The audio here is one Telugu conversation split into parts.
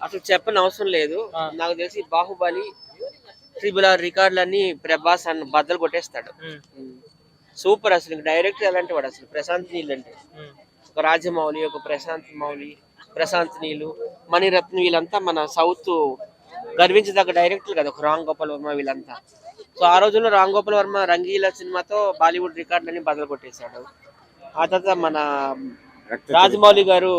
అసలు చెప్పని అవసరం లేదు. నాకు తెలిసి 'బాహుబలి', 'ట్రిబుల్ ఆర్' రికార్డులన్నీ ప్రభాస్ అన్న బద్దలు కొట్టేస్తాడు. సూపర్ అసలు. ఇంక డైరెక్టర్ ఎలాంటి వాడు అసలు. ప్రశాంత్ నీల్ అంటే ఒక రాజమౌళి, ఒక ప్రశాంత్ నీలు, మణిరత్నం వీళ్ళంతా మన సౌత్ గర్వించదగ్గ డైరెక్టర్లు కదా. ఒక రామ్ గోపాల్ వర్మ వీళ్ళంతా. సో ఆ రోజుల్లో రామ్ గోపాల్ వర్మ 'రంగీలా' సినిమాతో బాలీవుడ్ రికార్డులన్నీ బద్దలు కొట్టేశాడు. ఆ తర్వాత మన రాజమౌళి గారు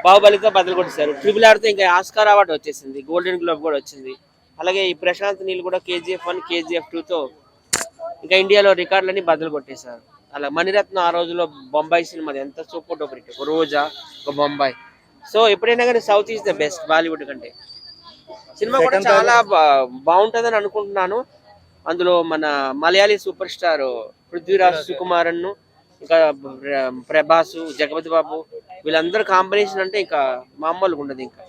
'బాహుబలి'తో బద్దలు కొట్టేశారు. 'ట్రిబుల్ ఆర్'తో ఇంకా ఆస్కార్ అవార్డు వచ్చేసింది, గోల్డెన్ గ్లోబ్ కూడా వచ్చింది. అలాగే ఈ ప్రశాంత్ నీల్ కూడా KGF 1, KGF 2తో ఇంకా ఇండియాలో రికార్డులన్నీ బద్దలు కొట్టేశారు. అలా మణిరత్నం ఆ రోజుల్లో బొంబాయి సినిమా ఎంత సూపర్ డూపర్ హిట్. ఒక రోజా, ఒక బొంబాయి. సో ఎప్పుడైనా కానీ south is the best Bollywood కంటే. సినిమా కూడా చాలా బాగుంటుందని అనుకుంటున్నాను. అందులో మన మలయాళీ సూపర్ స్టార్ పృథ్వీరాజ్ సుకుమారన్, ఇంకా ప్రభాస్, జగపతి బాబు వీళ్ళందరూ కాంబినేషన్ అంటే ఇంకా మామూలుగా ఉండదు ఇంకా.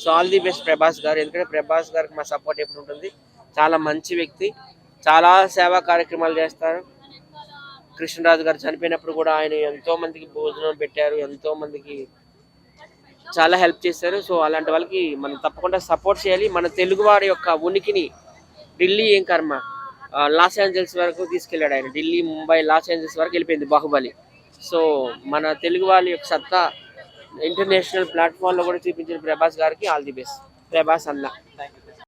So all the best Prabhas గారు. ఎందుకంటే ప్రభాస్ గారికి మా సపోర్ట్ ఎప్పుడు ఉంటుంది. చాలా మంచి వ్యక్తి, చాలా సేవా కార్యక్రమాలు చేస్తారు. కృష్ణరాజు గారు చనిపోయినప్పుడు కూడా ఆయన ఎంతో మందికి భోజనం పెట్టారు, ఎంతో మందికి చాలా హెల్ప్ చేశారు. సో అలాంటి వాళ్ళకి మనం తప్పకుండా సపోర్ట్ చేయాలి. మన తెలుగు వారి యొక్క ఉనికిని ఢిల్లీ ఏం కర్మ, లాస్ ఏంజల్స్ వరకు తీసుకెళ్ళాడు ఆయన. ఢిల్లీ, ముంబై, లాస్ ఏంజల్స్ వరకు వెళ్ళిపోయింది బాహుబలి. సో మన తెలుగు వాళ్ళ యొక్క సత్తా ఇంటర్నేషనల్ ప్లాట్ఫామ్లో కూడా చూపించిన ప్రభాస్ గారికి ఆల్ ది బెస్ట్. ప్రభాస్ అన్న.